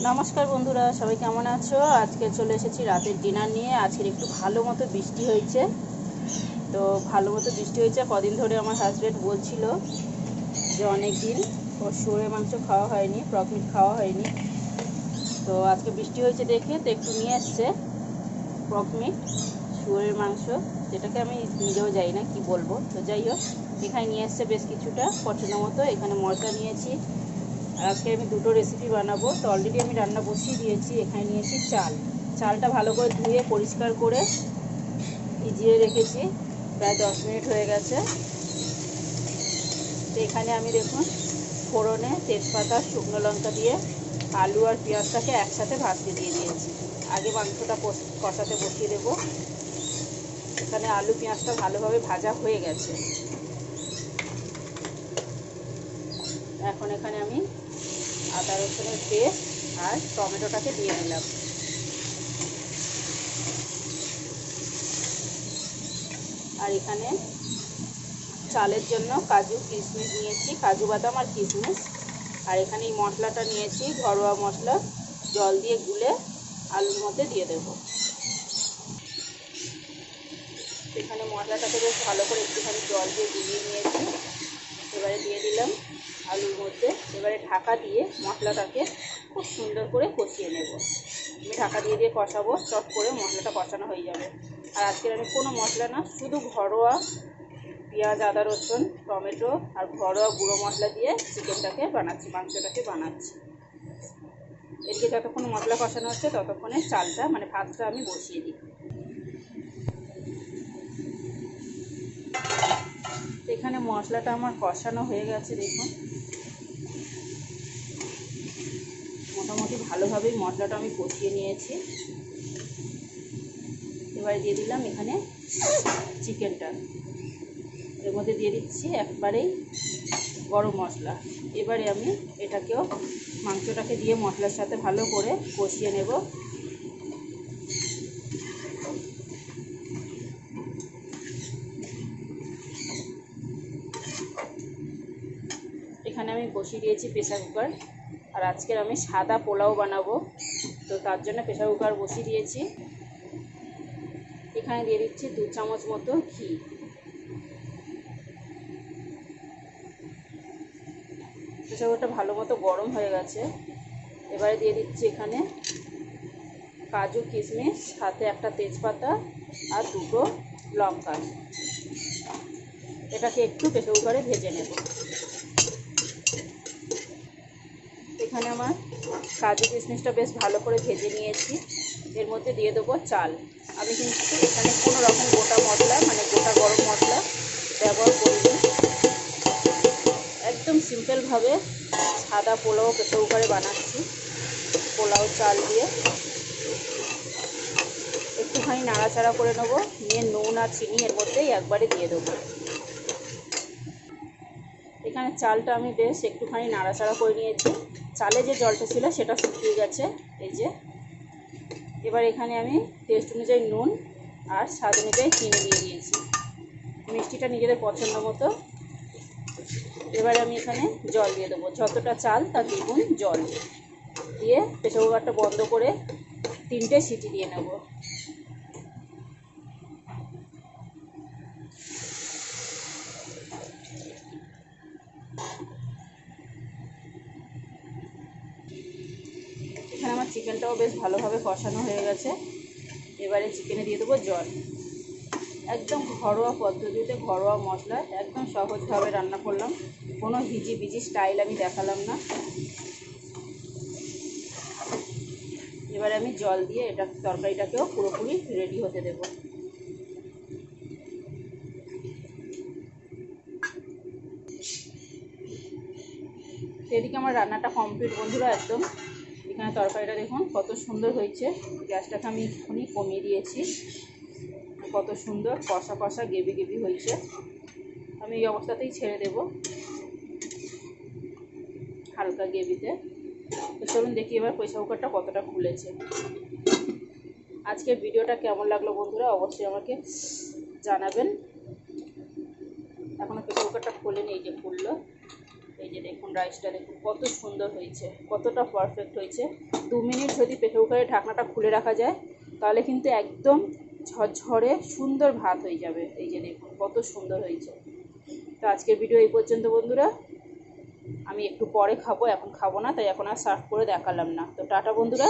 নমস্কার বন্ধুরা, সবাই কেমন আছো? আজকে চলে এসেছি রাতের ডিনার নিয়ে। আজকের একটু ভালো মতো বৃষ্টি হয়েছে, তো ভালো মতো বৃষ্টি হয়েছে। কদিন ধরে আমার হাজব্যান্ড বলছিল যে অনেক দিন ওর শুয়োরের মাংস খাওয়া হয়নি, ফ্রক মিট খাওয়া হয়নি। তো আজকে বৃষ্টি হয়েছে দেখে তো একটু নিয়ে এসছে ফ্রক মিট, শুয়োরের মাংস, যেটাকে আমি নিজেও যাই না কি বলবো। তো যাই হোক, এখানে নিয়ে এসছে বেশ কিছুটা পছন্দ মতো। এখানে মশলা নিয়েছি। আর আজকে আমি দুটো রেসিপি বানাবো। তো অলরেডি আমি রান্না বসিয়ে দিয়েছি। এখানে নিয়েছি চালটা ভালো করে ধুয়ে পরিষ্কার করে ভিজিয়ে রেখেছি, প্রায় 10 মিনিট হয়ে গেছে। তো এখানে আমি দেখুন ফোড়নে তেজপাতা, শুকনো লঙ্কা দিয়ে আলু আর পেঁয়াজটাকে একসাথে ভাজতে দিয়ে দিয়েছি। আগে মাংসটা কষাতে বসিয়ে দেবো। এখানে আলু পেঁয়াজটা ভালোভাবে ভাজা হয়ে গেছে। এখন এখানে আমি আদা রসুনের পেস্ট আর টমেটোটাকে দিয়ে দিলাম। আর এখানে চালের জন্য কাজু কিশমিশ নিয়েছি, কাজু বাদাম আর কিশমিশ। আর এখানে এই মশলাটা নিয়েছি, ঘরোয়া মশলা, জল দিয়ে গুলে আলুর মধ্যে দিয়ে দেবো। এখানে মশলাটাকে বেশ ভালো করে একটুখানি জল দিয়ে গুলিয়ে নিয়েছি। এবারে দিয়ে দিলাম আলুর মধ্যে। এবারে ঢাকা দিয়ে মশলাটাকে খুব সুন্দর করে কষিয়ে নেব। আমি ঢাকা দিয়ে দিয়ে কষাবো, চট করে মশলাটা কষানো হয়ে যাবে। আর আজকের আমি কোনো মশলা না, শুধু ঘরোয়া পেঁয়াজ, আদা, রসুন, টমেটো আর ঘরোয়া গুঁড়ো মশলা দিয়ে চিকেনটাকে বানাচ্ছি, মাংসটাকে বানাচ্ছি। এদিকে যতক্ষণ মশলা কষানো হচ্ছে ততক্ষণে চালটা মানে ভাতটা আমি বসিয়ে দিই। এখানে মশলাটা আমার কষানো হয়ে গেছে দেখুন, মোটামুটি ভালোভাবেই মশলাটা আমি কষিয়ে নিয়েছি। এবারে দিয়ে দিলাম এখানে চিকেনটা, এর মধ্যে দিয়ে দিচ্ছি একবারেই গরম মশলা। এবারে আমি এটাকেও মাংসটাকে দিয়ে মশলার সাথে ভালো করে কষিয়ে নেব। এখানে আমি বসিয়ে দিয়েছি প্রেসার কুকার। আর আজকের আমি সাদা পোলাও বানাবো, তো তার জন্য প্রেসার কুকার বসিয়ে দিয়েছি। এখানে দিয়ে দিচ্ছি 2 চামচ মতো ঘি। প্রেসার কুকারটা ভালো মতো গরম হয়ে গেছে। এবারে দিয়ে দিচ্ছি এখানে কাজু কিশমিশ, সাথে একটা তেজপাতা আর 2টো লঙ্কা। এটাকে একটু প্রেসার কুকারে ভেজে নেব। এখানে আমার কাজু কিশমিশটা বেশ ভালো করে ভেজে নিয়েছি। এর মধ্যে দিয়ে দেবো চাল। আমি কিন্তু এখানে কোনো রকম গোটা মশলা মানে গোটা গরম মশলা ব্যবহার করিনি। একদম সিম্পলভাবে সাদা পোলাও প্রেসার কুকারে বানাচ্ছি, পোলাও চাল দিয়ে। একটুখানি নাড়াচাড়া করে নেবো, নিয়ে নুন আর চিনি এর মধ্যেই একবারে দিয়ে দেবো। এখানে চালটা আমি বেশ একটুখানি নাড়াচাড়া করে নিয়েছি। চালে যে জলটা ছিল সেটা শুকিয়ে গেছে, এই যে। এবার এখানে আমি টেস্ট অনুযায়ী নুন আর স্বাদ অনুযায়ী চিনি দিয়ে দিয়েছি, মিষ্টিটা নিজেদের পছন্দ মতো। এবারে আমি এখানে জল দিয়ে দেবো, যতটা চাল তার দ্বিগুণ জল দিয়ে প্রেসার কুকারটা বন্ধ করে 3টে সিটি দিয়ে নেব। এখানে আমার চিকেনটাও বেশ ভালোভাবে কষানো হয়ে গেছে। এবারে চিকেনে দিয়ে দেবো জল। একদম ঘরোয়া পদ্ধতিতে, ঘরোয়া মশলা, একদম সহজভাবে রান্না করলাম, কোনো হিজিবিজি স্টাইল আমি দেখালাম না। এবারে আমি জল দিয়ে এটা তরকারিটাকেও পুরোপুরি রেডি হতে দেব। এদিকে আমার রান্নাটা কমপ্লিট বন্ধুরা একদম। এখানে তরকারিটা দেখুন কত সুন্দর হয়েছে। গ্যাসটাকে আমি এক্ষুনি কমিয়ে দিয়েছি। কত সুন্দর কষা কষা গেবি গেবি হয়েছে। আমি এই অবস্থাতেই ছেড়ে দেব, হালকা গেবিতে। তো চলুন দেখি এবার প্রেসার কুকারটা কতটা খুলেছে। আজকের ভিডিওটা কেমন লাগলো বন্ধুরা অবশ্যই আমাকে জানাবেন। এখনও প্রেসার কুকারটা খোলেনি, এই যে খুললো, এই যে দেখুন রাইসটা দেখুন কত সুন্দর হয়েছে, কতটা পারফেক্ট হয়েছে। 2 মিনিট যদি প্রেসার কুকারের ঢাকনাটা খুলে রাখা যায় তাহলে কিন্তু একদম ঝরঝরে সুন্দর ভাত হয়ে যাবে। এই যে দেখুন কত সুন্দর হয়েছে। তো আজকের ভিডিও এই পর্যন্ত বন্ধুরা। আমি একটু পরে খাবো, এখন খাবো না, তাই এখন আর সার্ভ করে দেখালাম না। তো টাটা বন্ধুরা।